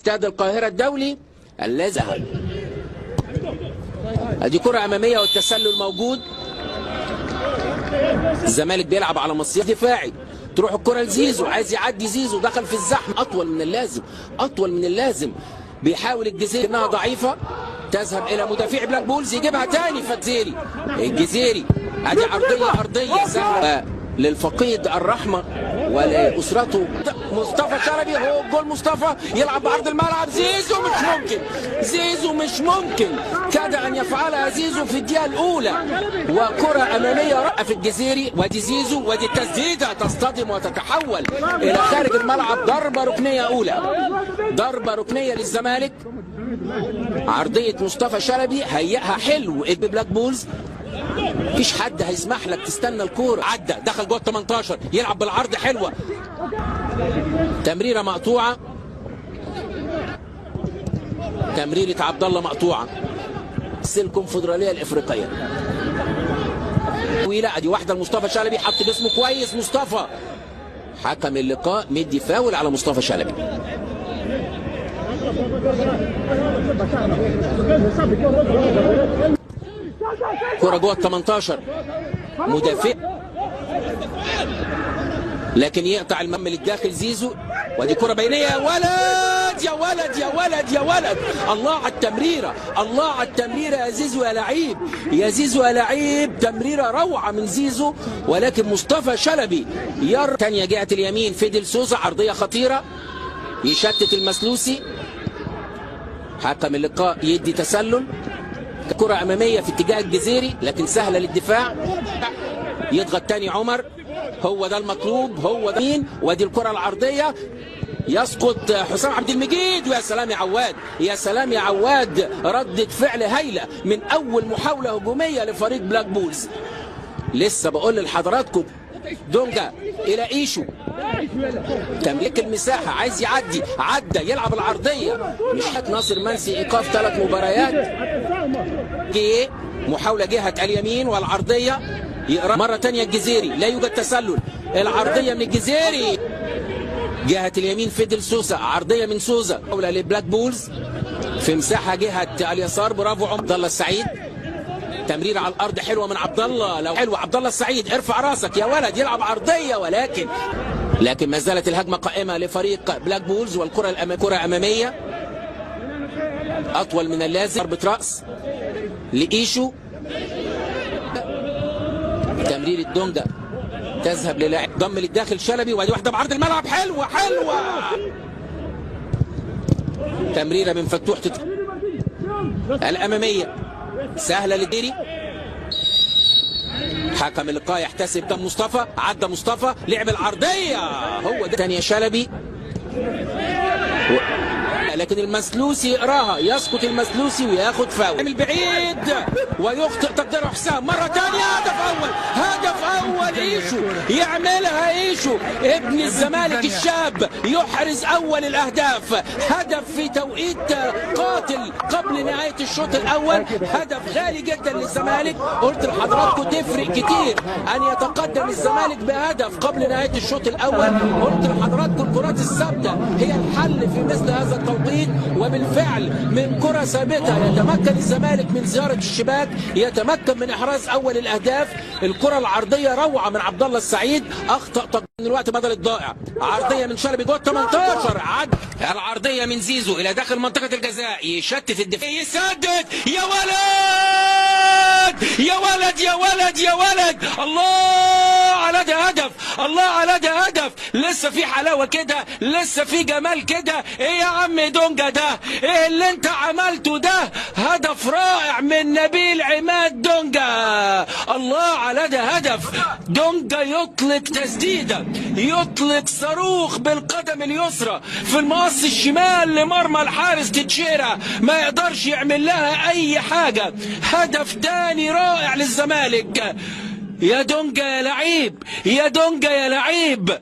استاد القاهرة الدولي الذي ادي كرة امامية والتسلل موجود. الزمالك بيلعب على مصيدة دفاعي، تروح الكرة لزيزو، عايز يعدي زيزو، دخل في الزحمة اطول من اللازم، اطول من اللازم. بيحاول الجزيري انها ضعيفة، تذهب الى مدافع بلاك بولز، يجيبها تاني فتزيري الجزيري. ادي عرضية سهلة للفقيد الرحمة ولأسرته. مصطفى شلبي، هو جول مصطفى، يلعب بعرض الملعب. زيزو مش ممكن، زيزو مش ممكن، كاد أن يفعلها زيزو في الدقيقة الأولى. وكرة أمامية رأى في الجزيري، ودي زيزو، ودي التسديدة تصطدم وتتحول إلى خارج الملعب. ضربة ركنية أولى، ضربة ركنية للزمالك. عرضية مصطفى شلبي هيئها حلو بلاك بولز، مفيش حد هيسمح لك تستنى الكوره. عدى دخل جوه 18، يلعب بالعرض حلوه، تمريره مقطوعه، تمريره عبد الله مقطوعه. الكونفدراليه الافريقيه طويله، ادي واحده لمصطفى شلبي، حط جسمه كويس مصطفى. حكم اللقاء مدي فاول على مصطفى شلبي. كرة جوه 18، مدافع لكن يقطع المم للداخل زيزو. ودي كرة بينية، يا ولد يا ولد يا ولد يا ولد، الله على التمريرة، الله على التمريرة يا زيزو يا لعيب، يا زيزو يا لعيب. تمريرة روعة من زيزو، ولكن مصطفى شلبي تانية جهة اليمين. فيدل سوزا، عرضية خطيرة، يشتت المسلوسي. حكم اللقاء يدي تسلل. كرة أمامية في اتجاه الجزيري لكن سهلة للدفاع. يضغط تاني عمر، هو ده المطلوب، هو ده مين. ودي الكرة العرضية، يسقط حسام عبد المجيد. ويا سلام يا عواد، يا سلام يا عواد، ردة فعل هايلة من أول محاولة هجومية لفريق بلاك بولز. لسه بقول لحضراتكم، دونجا إلى إيشو، تملك المساحة، عايز يعدي، عدى، يلعب العرضية. مش ناصر منسي إيقاف 3 مباريات. محاولة جهة اليمين والعرضية، يقرأ مرة تانية الجزيري، لا يوجد تسلل. العرضية من الجزيري جهة اليمين. فيدل سوسا، عرضية من سوزا، محاولة لبلاك بولز في مساحة جهة اليسار. برافو عبد الله السعيد، تمرير على الارض حلوه من عبد الله، لو حلوه عبد الله السعيد، ارفع راسك يا ولد، يلعب عرضيه. لكن ما زالت الهجمه قائمه لفريق بلاك بولز. والكره كره اماميه اطول من اللازم، ضربه راس لايشو. تمرير الدونجا تذهب للاعب، ضم للداخل شلبي، ودي واحده بعرض الملعب، حلوه حلوه. تمريره من فتوح الاماميه سهله للديري. حكم اللقاء يحتسب دم مصطفى، عدى مصطفى، لعب العرضيه، هو ده تاني شلبي. لكن المسلوسي يقراها، يسقط المسلوسي وياخد فاول من بعيد ويخطئ تقدير حسام. مره ثانيه هدف اول، هدف اول ايشو، يعملها ايشو ابن الزمالك الشاب، يحرز اول الاهداف. هدف في توقيت قاتل قبل نهايه الشوط الاول، هدف غالي جدا للزمالك. قلت لحضراتكم تفرق كتير ان يتقدم الزمالك بهدف قبل نهايه الشوط الاول. قلت لحضراتكم الكرات الثابته هي الحل في مثل هذا التوقيت، وبالفعل من كرة ثابتة يتمكن الزمالك من زيارة الشباك، يتمكن من إحراز أول الأهداف. الكرة العرضية روعة من عبد الله السعيد، أخطأ من الوقت بدل الضائع. عرضية من شلبي جوه 18، عد العرضية من زيزو إلى داخل منطقة الجزاء، يشتت الدفاع، يسدد، يا ولد يا ولد يا ولد يا ولد، الله على ده هدف، الله على ده هدف. لسه في حلاوة كده، لسه في جمال كده. ايه يا عم دونجا ده، ايه اللي انت عملته ده؟ هدف رائع من نبيل عماد دونجا، الله على ده هدف. دونجا يطلق تسديدة، يطلق صاروخ بالقدم اليسرى في المقص الشمال لمرمى الحارس تتشيرا، ما يقدرش يعمل لها اي حاجة. هدف تاني رائع للزمالك. يا دونجا يا لعيب، يا دونجا يا لعيب.